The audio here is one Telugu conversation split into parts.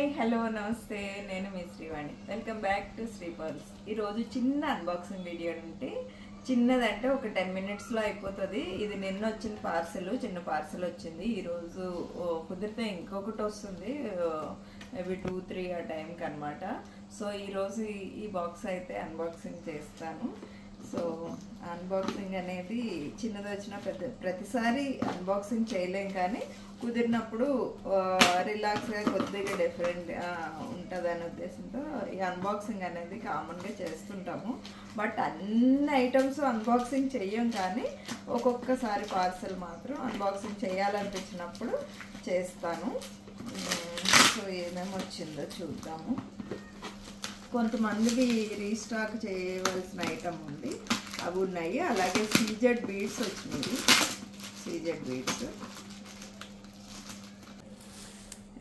హలో నమస్తే నేను మీ Srivani welcome back to Sri Pearls ఈ రోజు చిన్న అన్బాక్సింగ్ వీడియో అంటే చిన్నదంటే ఒక 10 minutes లో అయిపోతుంది ఇది నిన్న వచ్చిన పార్సెల్ చిన్న పార్సెల్ వచ్చింది ఈ రోజు కుదిరితే ఇంకొకటి వస్తుంది మేబీ 2-3 ఆ టైం కి అన్నమాట సో ఈ రోజు ఈ బాక్స్ అయితే అన్బాక్సింగ్ చేస్తాను సో అన్బాక్సింగ్ అనేది చిన్నది వచ్చిన ప్రతిసారి అన్బాక్సింగ్ చేయలేం కానీ కుదిరినప్పుడు రిలాక్స్గా కొద్దిగా డిఫరెంట్ ఉంటుందనే ఉద్దేశంతో ఈ అన్బాక్సింగ్ అనేది కామన్గా చేస్తుంటాము బట్ అన్ని ఐటమ్స్ అన్బాక్సింగ్ చెయ్యం కానీ ఒక్కొక్కసారి పార్సెల్ మాత్రం అన్బాక్సింగ్ చేయాలనిపించినప్పుడు చేస్తాను సో ఏమేమి వచ్చిందో చూద్దాము కొంతమందికి రీస్టాక్ చేయవలసిన ఐటమ్ ఉంది అవి ఉన్నాయి అలాగే సీజెడ్ బీడ్స్ వచ్చినాయి సీజెడ్ బీడ్స్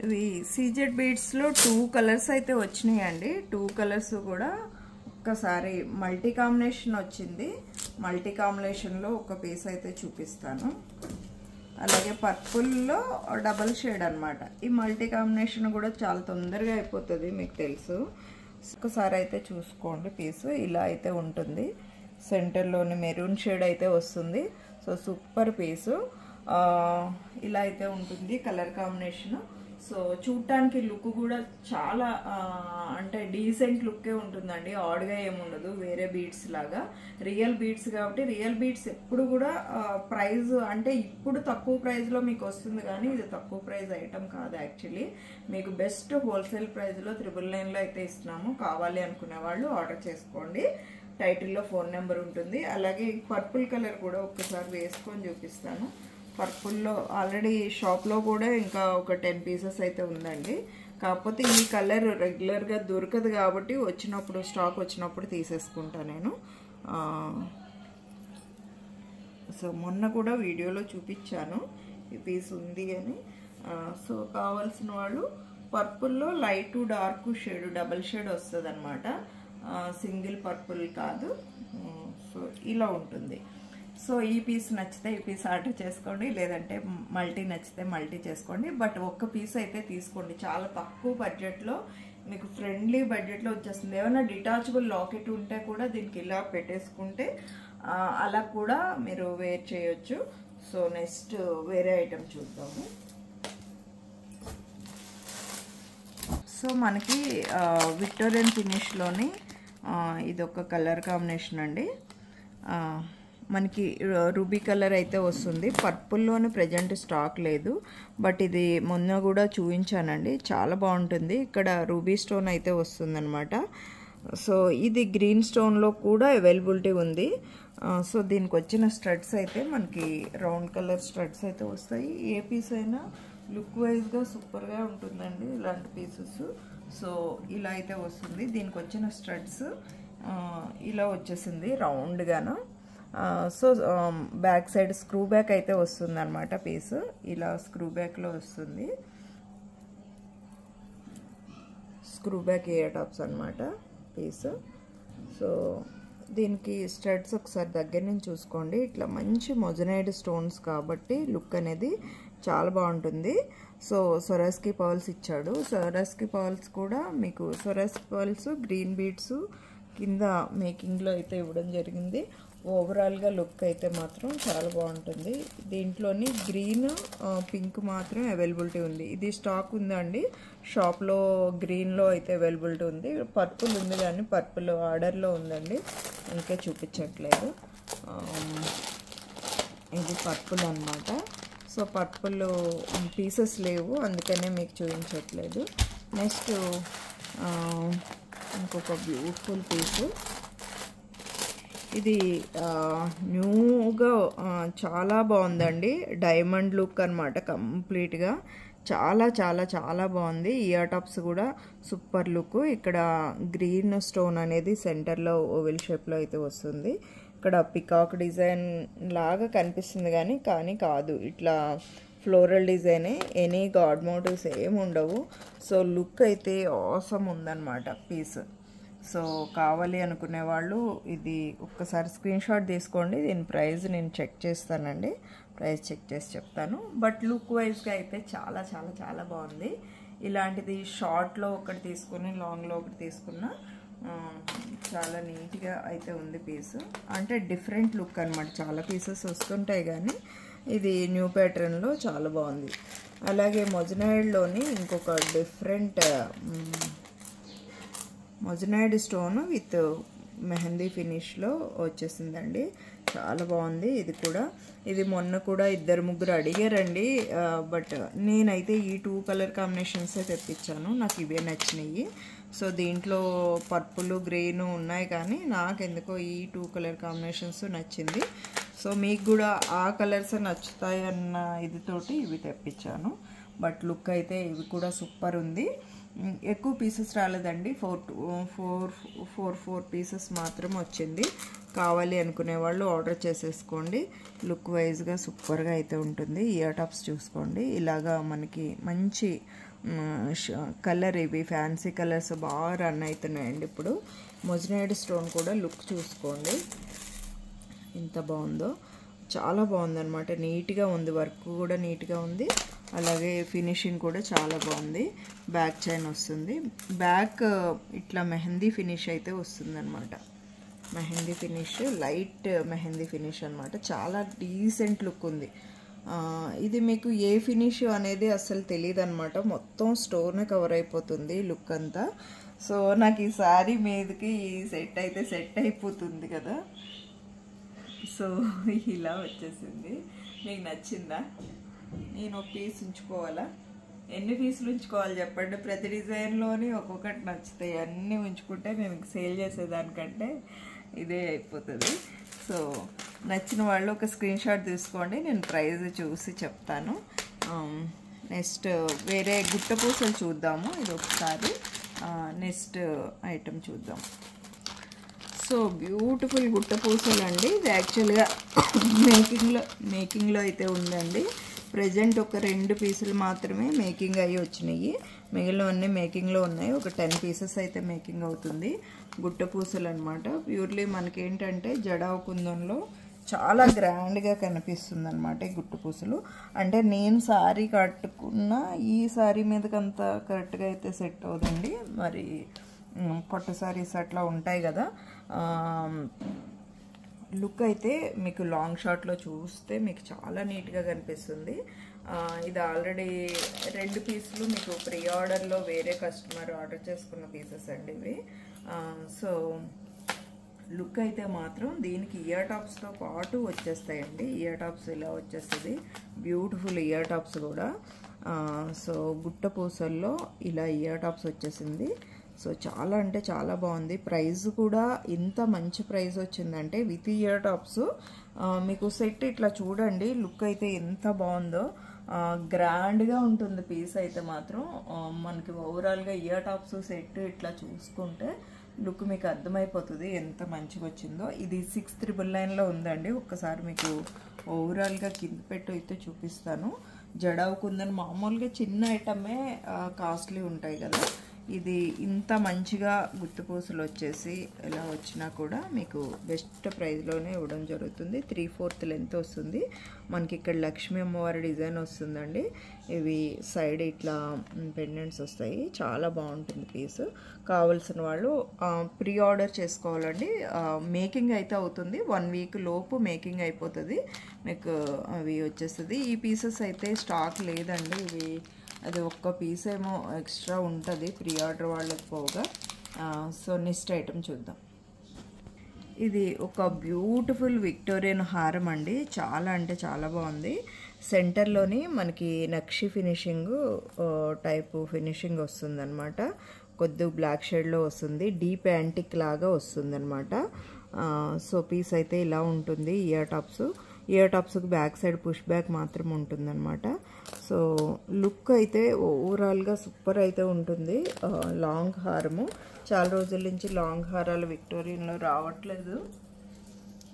ఇవి సీజెడ్ బీడ్స్లో 2 కలర్స్ అయితే వచ్చినాయండి 2 కలర్స్ కూడా ఒక్కసారి మల్టీ కాంబినేషన్ వచ్చింది మల్టీ కాంబినేషన్లో ఒక పీస్ అయితే చూపిస్తాను అలాగే పర్పుల్లో డబల్ షేడ్ అన్నమాట ఈ మల్టీ కాంబినేషన్ కూడా చాలా తొందరగా అయిపోతుంది మీకు తెలుసు ఒకసారి అయితే చూసుకోండి పీస్ ఇలా అయితే ఉంటుంది సెంటర్లోని మెరూన్ షేడ్ అయితే వస్తుంది సో సూపర్ పీసు ఇలా అయితే ఉంటుంది కలర్ కాంబినేషన్ సో చూడటానికి లుక్ కూడా చాలా అంటే డీసెంట్ లుక్కే ఉంటుందండి ఆడ్గా ఏముండదు వేరే బీడ్స్ లాగా రియల్ బీడ్స్ కాబట్టి రియల్ బీడ్స్ ఎప్పుడు కూడా ప్రైస్ అంటే ఇప్పుడు తక్కువ ప్రైస్లో మీకు వస్తుంది కానీ ఇది తక్కువ ప్రైస్ ఐటమ్ కాదు యాక్చువల్లీ మీకు బెస్ట్ హోల్సేల్ ప్రైస్లో 999లో అయితే ఇస్తున్నాము కావాలి అనుకునే వాళ్ళు ఆర్డర్ చేసుకోండి టైటిల్లో ఫోన్ నెంబర్ ఉంటుంది అలాగే పర్పుల్ కలర్ కూడా ఒక్కసారి వేసుకొని చూపిస్తాను పర్పుల్లో ఆల్రెడీ షాప్లో కూడా ఇంకా ఒక 10 పీసెస్ అయితే ఉందండి కాకపోతే ఈ కలర్ రెగ్యులర్గా దొరకదు కాబట్టి వచ్చినప్పుడు స్టాక్ వచ్చినప్పుడు తీసేసుకుంటా నేను సో మొన్న కూడా వీడియోలో చూపించాను ఈ పీస్ ఉంది అని సో కావాల్సిన వాళ్ళు పర్పుల్లో light dark shade double shade వస్తుంది అనమాట సింగిల్ పర్పుల్ కాదు సో ఇలా ఉంటుంది సో ఈ పీస్ నచ్చితే ఈ పీస్ ఆర్డర్ చేసుకోండి లేదంటే మల్టీ నచ్చితే మల్టీ చేసుకోండి బట్ ఒక్క పీస్ అయితే తీసుకోండి చాలా తక్కువ బడ్జెట్లో మీకు ఫ్రెండ్లీ బడ్జెట్లో వచ్చేస్తుంది ఏమైనా డిటాచబుల్ లాకెట్ ఉంటే కూడా దీనికి ఇలా పెట్టేసుకుంటే అలా కూడా మీరు వేర్ చేయొచ్చు సో నెక్స్ట్ వేరే ఐటమ్ చూద్దాము సో మనకి విక్టోరియన్ ఫినిష్లోని ఇదొక కలర్ కాంబినేషన్ అండి మనకి రూబీ కలర్ అయితే వస్తుంది పర్పుల్లోని ప్రజెంట్ స్టాక్ లేదు బట్ ఇది మొన్న కూడా చూపించానండి చాలా బాగుంటుంది ఇక్కడ రూబీ స్టోన్ అయితే వస్తుందన్నమాట సో ఇది గ్రీన్ స్టోన్లో కూడా అవైలబిలిటీ ఉంది సో దీనికి వచ్చిన స్టడ్స్ అయితే మనకి రౌండ్ కలర్ స్టడ్స్ అయితే వస్తాయి ఏ పీస్ అయినా లుక్ వైజ్గా సూపర్గా ఉంటుందండి ఇలాంటి పీసెస్ సో ఇలా అయితే వస్తుంది దీనికి వచ్చిన స్టడ్స్ ఇలా వచ్చేసింది రౌండ్గాను so back side screw back అయితే వస్తుంది అనమాట పీస్ ఇలా స్క్రూ బ్యాక్లో వస్తుంది స్క్రూ బ్యాక్ ఇయర్ టాప్స్ అనమాట పీస్ సో దీనికి స్టడ్స్ ఒకసారి దగ్గర నుంచి చూసుకోండి ఇట్లా మంచి మొజనైడ్ స్టోన్స్ కాబట్టి లుక్ అనేది చాలా బాగుంటుంది సో సొరాస్కి పర్ల్స్ ఇచ్చాడు సొరాస్కి పర్ల్స్ కూడా మీకు సొరాస్కి పర్ల్స్ గ్రీన్ బీడ్స్ కింద మేకింగ్లో అయితే ఇవ్వడం జరిగింది ఓవరాల్గా లుక్ అయితే మాత్రం చాలా బాగుంటుంది దీంట్లోని గ్రీన్ పింక్ మాత్రం అవైలబిలిటీ ఉంది ఇది స్టాక్ ఉందండి షాప్లో గ్రీన్లో అయితే అవైలబిలిటీ ఉంది పర్పుల్ ఉంది కానీ పర్పుల్ ఆర్డర్లో ఉందండి ఇంకా చూపించట్లేదు ఇది పర్పుల్ అన్నమాట సో పర్పుల్ పీసెస్ లేవు అందుకనే మీకు చూపించట్లేదు నెక్స్ట్ ఇంకొక బ్యూటిఫుల్ పీసు ఇది న్యూగా చాలా బాగుందండి డైమండ్ లుక్ అనమాట కంప్లీట్గా చాలా చాలా చాలా బాగుంది ఇయర్ టాప్స్ కూడా సూపర్ లుక్ ఇక్కడ గ్రీన్ స్టోన్ అనేది సెంటర్లో ఓవెల్ షేప్లో అయితే వస్తుంది ఇక్కడ పికాక్ డిజైన్ లాగా కనిపిస్తుంది కానీ కాదు ఇట్లా ఫ్లోరల్ డిజైనే ఎనీ గాడ్ మోటివ్స్ ఏమి ఉండవు సో లుక్ అయితే ఆసమ్ ఉందన్నమాట పీస్ సో కావాలి అనుకునే వాళ్ళు ఇది ఒక్కసారి స్క్రీన్ షాట్ తీసుకోండి దీని ప్రైస్ నేను చెక్ చేస్తానండి ప్రైస్ చెక్ చేసి చెప్తాను. బట్ లుక్ వైజ్గా అయితే చాలా చాలా చాలా బాగుంది. ఇలాంటిది షార్ట్లో ఒకటి తీసుకుని లాంగ్లో ఒకటి తీసుకున్న చాలా నీట్గా అయితే ఉంది పీస్. అంటే డిఫరెంట్ లుక్ అనమాట. చాలా పీసెస్ వస్తుంటాయి కానీ ఇది న్యూ ప్యాటర్న్లో చాలా బాగుంది. అలాగే మొజనైడ్లోని ఇంకొక different moissanite stone with mehndi ఫినిష్లో వచ్చేసిందండి. చాలా బాగుంది ఇది కూడా. ఇది మొన్న కూడా 2-3 అడిగారండి. బట్ నేనైతే ఈ 2 కలర్ కాంబినేషన్సే తెప్పించాను. నాకు ఇవే నచ్చినాయి. సో దీంట్లో పర్పుల్ గ్రీన్ ఉన్నాయి కానీ నాకెందుకో ఈ 2 కలర్ కాంబినేషన్స్ నచ్చింది. సో మీకు కూడా ఆ కలర్స్ నచ్చుతాయి అన్న ఇదితోటి ఇవి తెప్పించాను. బట్ లుక్ అయితే ఇవి కూడా సూపర్ ఉంది. ఎక్కువ పీసెస్ రాలేదండి. 4 పీసెస్ మాత్రం వచ్చింది. కావాలి అనుకునే వాళ్ళు ఆర్డర్ చేసేసుకోండి. లుక్ వైజ్గా సూపర్గా అయితే ఉంటుంది. ఇయర్ టాప్స్ చూసుకోండి. ఇలాగా మనకి మంచి కలర్, ఇవి ఫ్యాన్సీ కలర్స్ బాగా రన్ అవుతున్నాయండి ఇప్పుడు. మొజనైడ్ స్టోన్ కూడా లుక్ చూసుకోండి ఎంత బాగుందో. చాలా బాగుందన్నమాట. నీట్గా ఉంది, వర్క్ కూడా నీట్గా ఉంది. అలాగే ఫినిషింగ్ కూడా చాలా బాగుంది. బ్యాక్ చైన్ వస్తుంది. బ్యాక్ ఇట్లా మెహందీ ఫినిష్ అయితే వస్తుంది అనమాట. Mehndi finish, light mehndi finish అనమాట. చాలా డీసెంట్ లుక్ ఉంది. ఇది మీకు ఏ ఫినిష్ అనేది అసలు తెలియదు అనమాట. మొత్తం స్టోన్ కవర్ అయిపోతుంది లుక్ అంతా. సో నాకు ఈ శారీ మీదకి ఈ సెట్ అయితే సెట్ అయిపోతుంది కదా. సో ఇలా వచ్చేసింది. మీకు నచ్చిందా? నేను ఒక పీస్ ఉంచుకోవాలా? ఎన్ని పీసులు ఉంచుకోవాలి చెప్పండి? ప్రతి డిజైన్లోని ఒక్కొక్కటి నచ్చుతాయి. అన్నీ ఉంచుకుంటే మేము సేల్ చేసేదానికంటే ఇదే అయిపోతుంది. సో నచ్చిన వాళ్ళు ఒక స్క్రీన్ షాట్ తీసుకోండి. నేను ప్రైస్ చూసి చెప్తాను. నెక్స్ట్ వేరే గుట్ట పూసలు చూద్దాము. ఇది ఒకసారి నెక్స్ట్ ఐటమ్ చూద్దాం. సో బ్యూటిఫుల్ గుట్ట పూసలు అండి. ఇది యాక్చువల్గా మేకింగ్లో అయితే ఉందండి. ప్రజెంట్ ఒక 2 పీసులు మాత్రమే మేకింగ్ అయ్యి వచ్చినాయి. మిగిలినవన్నీ మేకింగ్లో ఉన్నాయి. ఒక 10 పీసెస్ అయితే మేకింగ్ అవుతుంది. గుట్ట పూసలు అనమాట. ప్యూర్లీ మనకేంటంటే జడావు కుందంలో చాలా గ్రాండ్గా కనిపిస్తుంది అనమాట ఈ గుట్ట పూసలు. అంటే నేను శారీ కట్టుకున్న ఈ శారీ మీదకంత కరెక్ట్గా అయితే సెట్ అవుతుంది. మరి కొత్త శారీస్ అట్లా ఉంటాయి కదా. లుక్ అయితే మీకు లాంగ్ షాట్లో చూస్తే మీకు చాలా నీట్గా కనిపిస్తుంది. ఇది ఆల్రెడీ 2 పీసులు మీకు ప్రీ ఆర్డర్లో వేరే కస్టమర్ ఆర్డర్ చేసుకున్న పీసెస్ అండి ఇవి. సో లుక్ అయితే మాత్రం దీనికి ఇయర్ టాప్స్తో పాటు వచ్చేస్తాయండి. ఇయర్ టాప్స్ ఇలా వచ్చేస్తుంది. బ్యూటిఫుల్ ఇయర్ టాప్స్ కూడా. సో గుట్ట పూసల్లో ఇలా ఇయర్ టాప్స్ వచ్చేసింది. సో చాలా అంటే చాలా బాగుంది. ప్రైస్ కూడా ఇంత మంచి ప్రైస్ వచ్చిందంటే విత్ ఇయర్ టాప్స్ మీకు సెట్ ఇట్లా చూడండి. లుక్ అయితే ఎంత బాగుందో. గ్రాండ్గా ఉంటుంది పీస్ అయితే మాత్రం. మనకి ఓవరాల్గా ఇయర్ టాప్స్ సెట్ ఇట్లా చూసుకుంటే లుక్ మీకు అర్థమైపోతుంది ఎంత మంచిగా వచ్చిందో. ఇది 699లో ఉందండి. ఒక్కసారి మీకు ఓవరాల్గా కింద పెట్టు అయితే చూపిస్తాను. జడావు కుందని మామూలుగా చిన్న ఐటమే కాస్ట్లీ ఉంటాయి కదా. ఇది ఇంత మంచిగా గుర్తుపూసలు వచ్చేసి ఇలా వచ్చినా కూడా మీకు బెస్ట్ ప్రైస్లోనే ఇవ్వడం జరుగుతుంది. 3/4 లెంత్ వస్తుంది. మనకి ఇక్కడ లక్ష్మీ అమ్మవారి డిజైన్ వస్తుందండి. ఇవి సైడ్ ఇట్లా పెండెంట్స్ వస్తాయి. చాలా బాగుంటుంది పీస్. కావాల్సిన వాళ్ళు ప్రీ ఆర్డర్ చేసుకోవాలండి. మేకింగ్ అయితే అవుతుంది. 1 వీక్ లోపు మేకింగ్ అయిపోతుంది. మీకు అవి వచ్చేస్తుంది. ఈ పీసెస్ అయితే స్టాక్ లేదండి. ఇవి అది ఒక్క పీస్ ఏమో ఎక్స్ట్రా ఉంటుంది ప్రీ ఆర్డర్ వాళ్ళకి పోగా. సో నెక్స్ట్ ఐటమ్ చూద్దాం. ఇది ఒక బ్యూటిఫుల్ విక్టోరియన్ హారం అండి. చాలా అంటే చాలా బాగుంది. సెంటర్లోని మనకి నక్షి ఫినిషింగ్ టైపు ఫినిషింగ్ వస్తుందన్నమాట. కొద్దిగా బ్లాక్ షేడ్లో వస్తుంది. డీప్ యాంటిక్ లాగా వస్తుందన్నమాట. సో పీస్ అయితే ఇలా ఉంటుంది. ఇయర్ టాప్స్కి బ్యాక్ సైడ్ పుష్ బ్యాక్ మాత్రం ఉంటుందన్నమాట. సో లుక్ అయితే ఓవరాల్గా సూపర్ అయితే ఉంటుంది. లాంగ్ హారము. చాలా రోజుల నుంచి లాంగ్ హారాలు విక్టోరియన్లో రావట్లేదు.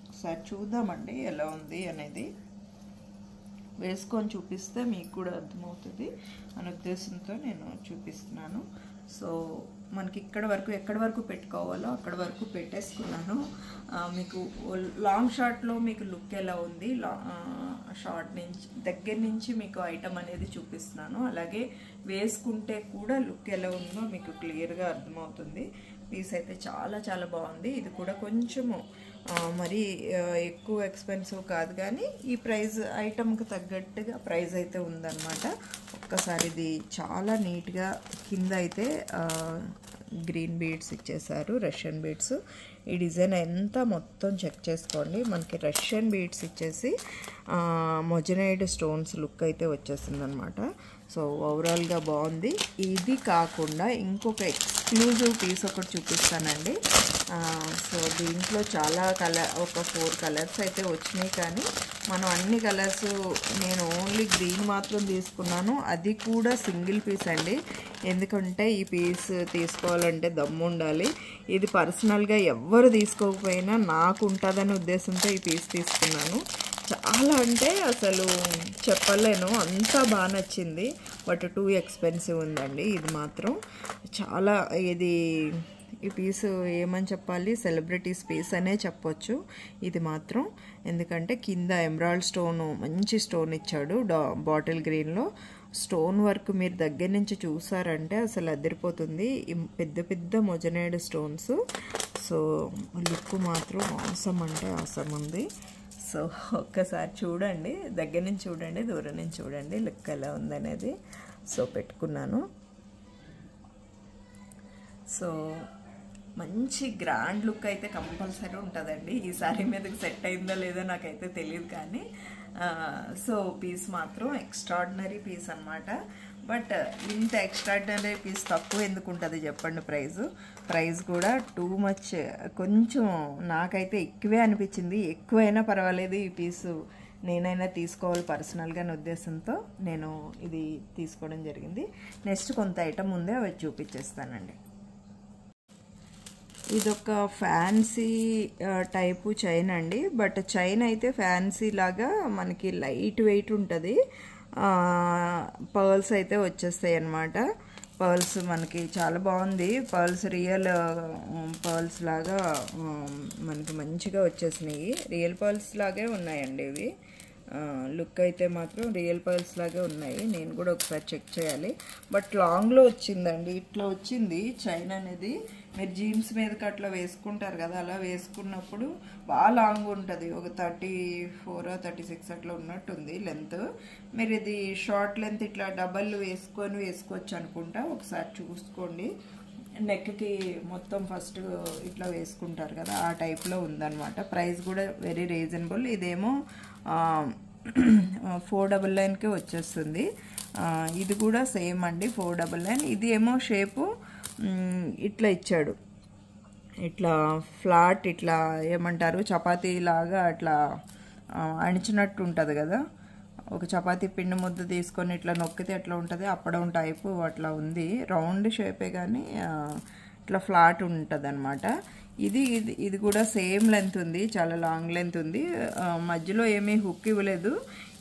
ఒకసారి చూద్దామండి ఎలా ఉంది అనేది. వేసుకొని చూపిస్తే మీకు కూడా అర్థమవుతుంది అనే ఉద్దేశంతో నేను చూపిస్తున్నాను. సో మనకి ఎక్కడి వరకు పెట్టుకోవాలో అక్కడ వరకు పెట్టేసుకున్నాను. మీకు లాంగ్ షార్ట్లో మీకు లుక్ ఎలా ఉంది, షార్ట్ నుంచి దగ్గర నుంచి మీకు ఐటమ్ అనేది చూపిస్తున్నాను. అలాగే వేసుకుంటే కూడా లుక్ ఎలా ఉందో మీకు క్లియర్గా అర్థమవుతుంది. పీస్ అయితే చాలా చాలా బాగుంది. ఇది కూడా కొంచెము మరీ ఎక్కువ ఎక్స్పెన్సివ్ కాదు, కానీ ఈ ప్రైస్ ఐటమ్కి తగ్గట్టుగా ప్రైస్ అయితే ఉందన్నమాట. ఒక్కసారి ఇది చాలా నీట్గా కింద అయితే గ్రీన్ బీడ్స్ ఇచ్చేసారు, రష్యన్ బీడ్స్. ఈ డిజైన్ ఎంత మొత్తం చెక్ చేసుకోండి. మనకి రష్యన్ బీడ్స్ ఇచ్చేసి మొజనైడ్ స్టోన్స్ లుక్ అయితే వచ్చేసింది అనమాట. సో ఓవరాల్గా బాగుంది. ఇది కాకుండా ఇంకొక ఎక్స్క్లూజివ్ పీస్ ఒకటి చూపిస్తానండి. సో దీంట్లో చాలా ఒక 4 కలర్స్ అయితే వచ్చినాయి, కానీ మనం అన్ని కలర్స్, నేను ఓన్లీ గ్రీన్ మాత్రం తీసుకున్నాను. అది కూడా సింగిల్ పీస్ అండి, ఎందుకంటే ఈ పీస్ తీసుకోవాలంటే దమ్ము ఉండాలి. ఇది పర్సనల్గా ఎవ్వరు తీసుకోకపోయినా నాకు ఉంటుందనే ఉద్దేశంతో ఈ పీస్ తీసుకున్నాను. చాలా అంటే అసలు చెప్పలేను, అంతా బాగా నచ్చింది. బట్ టూ ఎక్స్పెన్సివ్ ఉందండి. ఇది మాత్రం చాలా, ఈ పీస్ ఏమని చెప్పాలి, సెలబ్రిటీస్ పీస్ అనే చెప్పొచ్చు ఇది మాత్రం. ఎందుకంటే కింద ఎమరాల్డ్ స్టోన్, మంచి స్టోన్ ఇచ్చాడు బాటిల్ గ్రీన్లో. స్టోన్ వర్క్ మీరు దగ్గర నుంచి చూసారంటే అసలు అదిరిపోతుంది. పెద్ద పెద్ద మొజనైడ్ స్టోన్స్. సో లుక్ మాత్రం ఆసమ్ అంటే ఆసమ్ ఉంది. సో ఒక్కసారి చూడండి, దగ్గర నుంచి చూడండి, దూరం నుంచి చూడండి లుక్ ఎలా ఉందనేది. సో పెట్టుకున్నాను. సో మంచి గ్రాండ్ లుక్ అయితే కంపల్సరీ ఉంటుందండి. ఈ సారీ మీదకి సెట్ అయిందో లేదో నాకైతే తెలియదు, కానీ సో పీస్ మాత్రం ఎక్స్ట్రాడినరీ పీస్ అనమాట. బట్ ఇంత ఎక్స్ట్రాడినరీ పీస్ తక్కువ ఎందుకు ఉంటుంది చెప్పండి. ప్రైస్ కూడా టూ మచ్, కొంచెం నాకైతే ఎక్కువే అనిపించింది. ఎక్కువైనా పర్వాలేదు, ఈ పీసు నేనైనా తీసుకోవాలి పర్సనల్గా అనే ఉద్దేశంతో నేను ఇది తీసుకోవడం జరిగింది. నెక్స్ట్ కొంత ఐటమ్ ఉందే అవి చూపించేస్తానండి. ఇదొక ఫ్యాన్సీ టైపు చైన్ అండి. బట్ చైన్ అయితే ఫ్యాన్సీ లాగా మనకి లైట్ వెయిట్ ఉంటుంది. పర్ల్స్ అయితే వచ్చేస్తాయి అన్నమాట. పర్ల్స్ మనకి చాలా బాగుంది. పర్ల్స్ రియల్ పర్ల్స్ లాగా మనకి మంచిగా వచ్చేసినాయి. రియల్ పర్ల్స్ లాగే ఉన్నాయండి ఇవి. లుక్ అయితే మాత్రం రియల్ పర్ల్స్ లాగే ఉన్నాయి. నేను కూడా ఒకసారి చెక్ చేయాలి. బట్ లాంగ్లో వచ్చిందండి. ఇట్లా వచ్చింది చైన్ అనేది. మీరు జీన్స్ మీదకి అట్లా వేసుకుంటారు కదా, అలా వేసుకున్నప్పుడు బాగా లాంగ్ ఉంటుంది. ఒక 34 or 36 అట్లా ఉన్నట్టుంది లెంత్. మీరు ఇది షార్ట్ లెంత్ ఇట్లా డబల్ వేసుకోవచ్చు అనుకుంటా. ఒకసారి చూసుకోండి. నెక్కి మొత్తం ఫస్ట్ ఇట్లా వేసుకుంటారు కదా, ఆ టైప్లో ఉందన్నమాట. ప్రైస్ కూడా వెరీ రీజనబుల్. ఇదేమో 499కే వచ్చేస్తుంది. ఇది కూడా సేమ్ అండి, 499. ఇది ఏమో షేపు ఇట్లా ఇచ్చాడు, ఇట్లా ఫ్లాట్, ఇట్లా ఏమంటారు చపాతీ లాగా అట్లా అణిచినట్టు ఉంటుంది కదా. ఒక చపాతీ పిండి ముద్ద తీసుకొని ఇట్లా నొక్కితే ఎట్లా ఉంటుంది, అప్పడం టైపు అట్లా ఉంది. రౌండ్ షేపే కానీ ఇట్లా ఫ్లాట్ ఉంటుంది అనమాట. ఇది కూడా సేమ్ లెంత్ ఉంది, చాలా లాంగ్ లెంత్ ఉంది. మధ్యలో ఏమీ హుక్ ఇవ్వలేదు.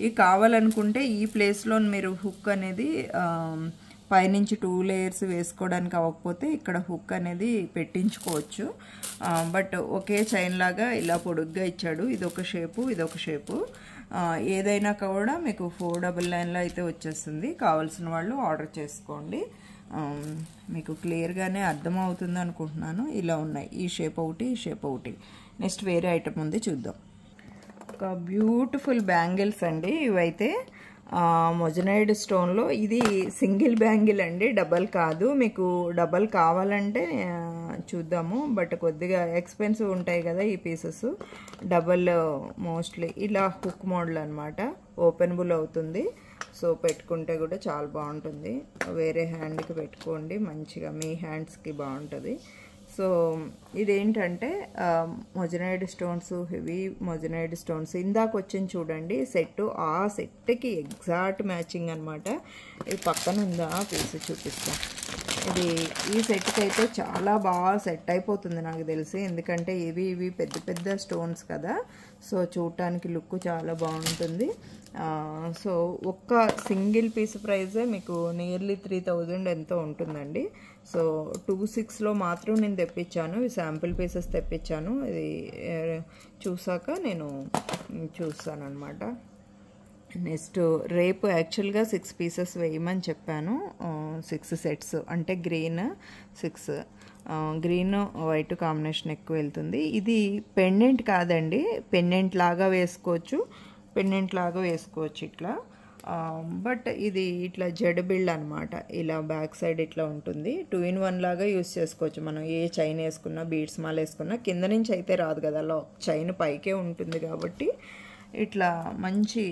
ఇది కావాలనుకుంటే ఈ ప్లేస్లో మీరు హుక్ అనేది పైనుంచి 2 లేయర్స్ వేసుకోవడానికి అవ్వకపోతే ఇక్కడ హుక్ అనేది పెట్టించుకోవచ్చు. బట్ ఒకే చైన్ లాగా ఇలా పొడుగ్గా ఇచ్చాడు. ఇదొక షేపు, ఇదొక షేపు. ఏదైనా కూడా మీకు 499లో అయితే వచ్చేస్తుంది. కావాల్సిన వాళ్ళు ఆర్డర్ చేసుకోండి. మీకు క్లియర్గానే అర్థమవుతుంది అనుకుంటున్నాను. ఇలా ఉన్నాయి, ఈ షేప్ ఒకటి, ఈ షేప్ ఒకటి. నెక్స్ట్ వేరే ఐటమ్ ఉంది, చూద్దాం. ఒక బ్యూటిఫుల్ బ్యాంగిల్స్ అండి ఇవైతే. మొజనైడ్ స్టోన్లో. ఇది సింగిల్ బ్యాంగిల్ అండి, డబల్ కాదు. మీకు డబల్ కావాలంటే చూద్దాము, బట్ కొద్దిగా ఎక్స్పెన్సివ్ ఉంటాయి కదా ఈ పీసెస్. డబల్ మోస్ట్లీ ఇలా హుక్ మోడల్ అనమాట, ఓపెనబుల్ అవుతుంది. సో పెట్టుకుంటే కూడా చాలా బాగుంటుంది. వేరే హ్యాండ్కి పెట్టుకోండి, మంచిగా మీ హ్యాండ్స్కి బాగుంటుంది. సో ఇదేంటంటే moissanite stones, heavy moissanite stones. ఇందాక వచ్చింది చూడండి సెట్, ఆ సెట్కి ఎగ్జాక్ట్ మ్యాచింగ్ అనమాట. ఇది పక్కన ఉందా పీస్ చూపిస్తా. ఈ సెట్కి అయితే చాలా బాగా సెట్ అయిపోతుంది నాకు తెలిసి, ఎందుకంటే ఇవి పెద్ద పెద్ద స్టోన్స్ కదా. సో చూడటానికి లుక్ చాలా బాగుంటుంది. సో ఒక్క సింగిల్ పీస్ ప్రైజే మీకు నియర్లీ 3000 ఎంతో ఉంటుందండి. సో 26లో మాత్రం నేను తెప్పించాను, ఈ శాంపిల్ పీసెస్ తెప్పించాను. ఇది చూసాక నేను చూస్తాను అనమాట. నెక్స్ట్ రేపు యాక్చువల్గా 6 పీసెస్ వేయమని చెప్పాను, 6 సెట్స్ అంటే గ్రీన్ 6, గ్రీన్ వైట్ కాంబినేషన్ ఎక్కువ వెళ్తుంది. ఇది పెండెంట్ కాదండి, పెండెంట్ లాగా వేసుకోవచ్చు, ఇట్లా. బట్ ఇది ఇట్లా జెడ్ బిల్డ్ అనమాట, ఇలా బ్యాక్ సైడ్ ఇట్లా ఉంటుంది. 2 in 1 లాగా యూస్ చేసుకోవచ్చు మనం. ఏ చైన్ వేసుకున్నా, బీడ్స్ మాల వేసుకున్నా కింద నుంచి అయితే రాదు కదా, చైన్ పైకే ఉంటుంది కాబట్టి ఇట్లా మంచి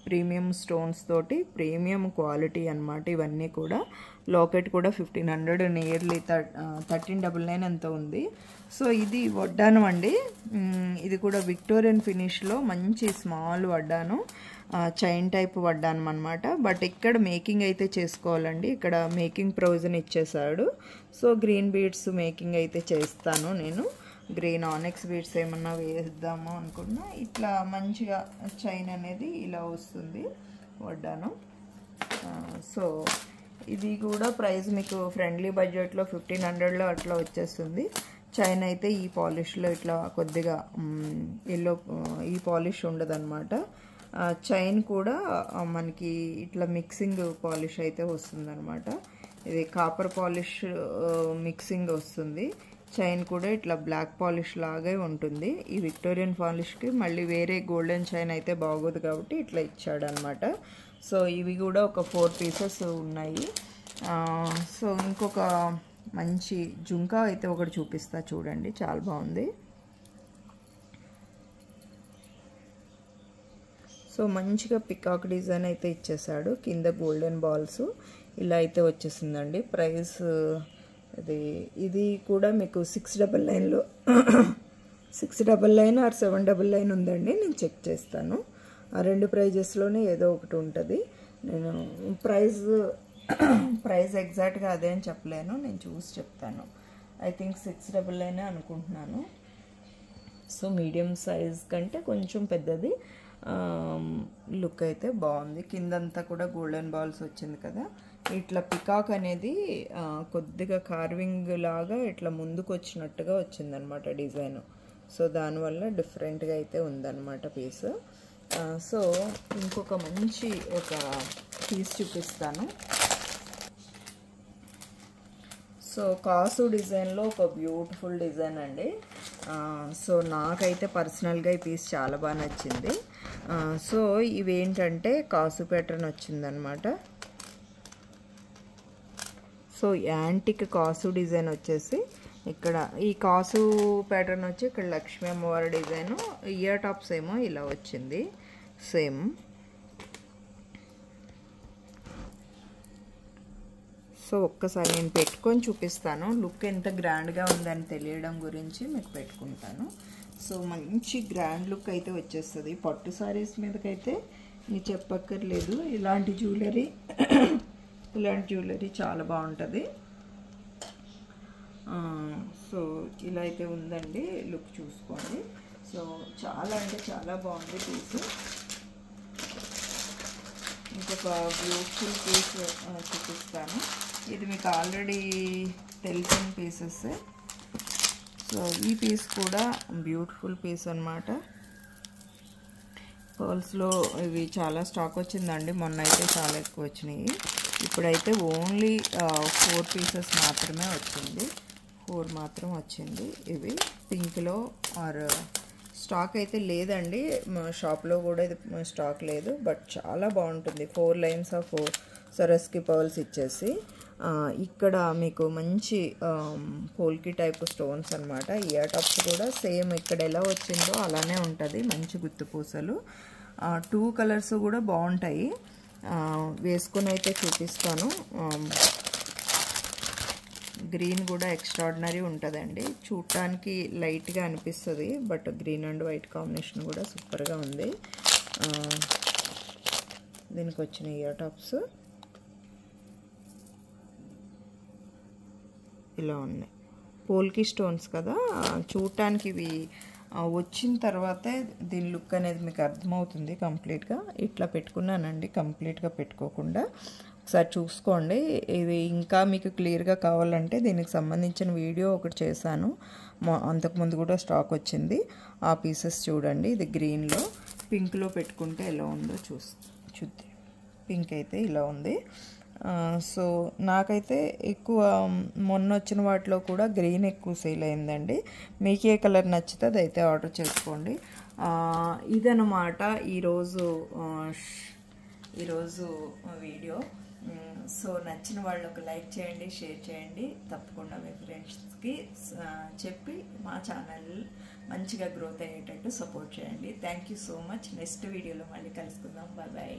ప్రీమియం స్టోన్స్ తోటి ప్రీమియం క్వాలిటీ అనమాట ఇవన్నీ కూడా. లాకెట్ కూడా 1500, నియర్లీ 1399 ఎంత ఉంది. సో ఇది వడ్డానం అండి, ఇది కూడా విక్టోరియన్ ఫినిష్లో మంచి స్మాల్ వడ్డాను, చైన్ టైప్ వడ్డానం అనమాట. బట్ ఇక్కడ మేకింగ్ అయితే చేసుకోవాలండి, ఇక్కడ మేకింగ్ ప్రొవిజన్ ఇచ్చేసాడు. సో గ్రీన్ బీడ్స్ మేకింగ్ అయితే చేస్తాను నేను. గ్రీన్ ఆనెక్స్ బీడ్స్ ఏమన్నా వేద్దాము అనుకున్నా, ఇట్లా మంచిగా చైన్ అనేది ఇలా వస్తుంది వడ్డానం. సో ఇది కూడా ప్రైస్ మీకు ఫ్రెండ్లీ బడ్జెట్లో 1500లో అట్లా వచ్చేస్తుంది. చైన్ అయితే ఈ పాలిష్లో ఇట్లా కొద్దిగా ఎల్లో, ఈ పాలిష్ ఉండదు అనమాట. చైన్ కూడా మనకి ఇట్లా మిక్సింగ్ పాలిష్ అయితే వస్తుంది అనమాట. ఇది కాపర్ పాలిష్ మిక్సింగ్ వస్తుంది. చైన్ కూడా ఇట్లా బ్లాక్ పాలిష్ లాగే ఉంటుంది. ఈ విక్టోరియన్ పాలిష్కి మళ్ళీ వేరే గోల్డెన్ చైన్ అయితే బాగోదు కాబట్టి ఇట్లా ఇచ్చాడు అనమాట. సో ఇవి కూడా ఒక 4 పీసెస్ ఉన్నాయి. సో ఇంకొక మంచి జుంకా అయితే ఒకటి చూపిస్తా చూడండి, చాలా బాగుంది. సో మంచిగా పికాక్ డిజైన్ అయితే ఇచ్చేసాడు, కింద గోల్డెన్ బాల్స్ ఇలా అయితే వచ్చేసిందండి. ప్రైస్ ఇది కూడా మీకు 699లో 699 ఆర్ 799 ఉందండి. నేను చెక్ చేస్తాను, ఆ 2 ప్రైజెస్లోనే ఏదో ఒకటి ఉంటుంది. నేను ప్రైస్ ఎగ్జాక్ట్గా అదే అని చెప్పలేను, నేను చూసి చెప్తాను. ఐ థింక్ 699 అనుకుంటున్నాను. సో మీడియం సైజ్ కంటే కొంచెం పెద్దది, లుక్ అయితే బాగుంది. కిందంతా కూడా గోల్డెన్ బాల్స్ వచ్చింది కదా, ఇట్లా పికాక్ అనేది కొద్దిగా కార్వింగ్ లాగా ఇట్లా ముందుకు వచ్చినట్టుగా వచ్చిందనమాట డిజైన్. సో దానివల్ల డిఫరెంట్గా అయితే ఉందన్నమాట పీస్. సో ఇంకొక మంచి ఒక పీస్ చూపిస్తాను. సో కాసు డిజైన్లో ఒక బ్యూటిఫుల్ డిజైన్ అండి. సో నాకైతే పర్సనల్గా ఈ పీస్ చాలా బాగా నచ్చింది. సో ఇవేంటంటే కాసు ప్యాటర్న్ వచ్చిందనమాట. సో యాంటిక్ కాసు డిజైన్ వచ్చేసి ఇక్కడ ఈ కాసు ప్యాటర్న్ వచ్చి ఇక్కడ లక్ష్మీ అమ్మవారి డిజైన్, ఇయర్ టాప్స్ ఏమో ఇలా వచ్చింది సేమ్. సో ఒక్కసారి నేను పెట్టుకొని చూపిస్తాను, లుక్ ఎంత గ్రాండ్గా ఉందని తెలియడం గురించి మీకు పెట్టుకుంటాను. సో మంచి గ్రాండ్ లుక్ అయితే వచ్చేస్తుంది. పట్టు సారీస్ మీదకైతే మీకు చెప్పక్కర్లేదు, ఇలాంటి జ్యువెలరీ చాలా బాగుంటుంది. సో ఇలా అయితే ఉందండి, లుక్ చూసుకోండి. సో చాలా అంటే చాలా బాగుంది పీస్. ఇంకొక బ్యూటిఫుల్ పీస్ చూపిస్తాను, ఇది మీకు ఆల్రెడీ తెలిసిన పీసెస్. సో ఈ పీస్ కూడా బ్యూటిఫుల్ పీస్ అన్నమాట. పర్ల్స్లో ఇవి చాలా స్టాక్ వచ్చిందండి, మొన్న అయితే చాలా ఎక్కువ వచ్చినాయి. ఇప్పుడైతే ఓన్లీ 4 పీసెస్ మాత్రమే వచ్చింది, 4 మాత్రం వచ్చింది. ఇవి పింక్లో ఆర్ స్టాక్ అయితే లేదండి, మా షాప్లో కూడా ఇది స్టాక్ లేదు. బట్ చాలా బాగుంటుంది, 4 లైన్స్ ఆఫ్ సరస్కి పర్ల్స్ ఇచ్చేసి ఇక్కడ మీకు మంచి పోల్కి టైప్ స్టోన్స్ అనమాట. ఇయర్ టాప్స్ కూడా సేమ్ ఇక్కడ ఎలా వచ్చిందో అలానే ఉంటుంది, మంచి గుత్తు పూసలు. 2 కలర్స్ కూడా బాగుంటాయి, వేసుకొని అయితే చూపిస్తాను. గ్రీన్ కూడా ఎక్స్ట్రాడినరీ ఉంటుందండి, చూడటానికి లైట్గా అనిపిస్తుంది. But green and white combination కూడా సూపర్గా ఉంది. దీనికి వచ్చిన ఇయర్ టాప్స్ ఇలా ఉన్నాయి, పోల్కి స్టోన్స్ కదా. చూడటానికి ఇవి వచ్చిన తర్వాతే దీని లుక్ అనేది మీకు అర్థమవుతుంది కంప్లీట్గా. ఇట్లా పెట్టుకున్నానండి, కంప్లీట్గా పెట్టుకోకుండా ఒకసారి చూసుకోండి. ఇది ఇంకా మీకు క్లియర్గా కావాలంటే దీనికి సంబంధించిన వీడియో ఒకటి చేశాను, అంతకుముందు కూడా స్టాక్ వచ్చింది, ఆ పీసెస్ చూడండి. ఇది గ్రీన్లో పింక్లో పెట్టుకుంటే ఎలా ఉందో చూద్దాం. పింక్ అయితే ఇలా ఉంది. సో నాకైతే ఎక్కువ మొన్న వచ్చిన వాటిలో కూడా గ్రీన్ ఎక్కువ సేల్ అయిందండి. మీకు ఏ కలర్ నచ్చితే అదైతే ఆర్డర్ చేసుకోండి. ఇదన్నమాట ఈరోజు వీడియో. సో నచ్చిన వాళ్ళు ఒక లైక్ చేయండి, షేర్ చేయండి. తప్పకుండా మీ ఫ్రెండ్స్కి చెప్పి మా ఛానల్ మంచిగా గ్రోత్ అయ్యేటట్టు సపోర్ట్ చేయండి. Thank you so much. Next వీడియోలో మళ్ళీ కలుసుకుందాం. Bye bye.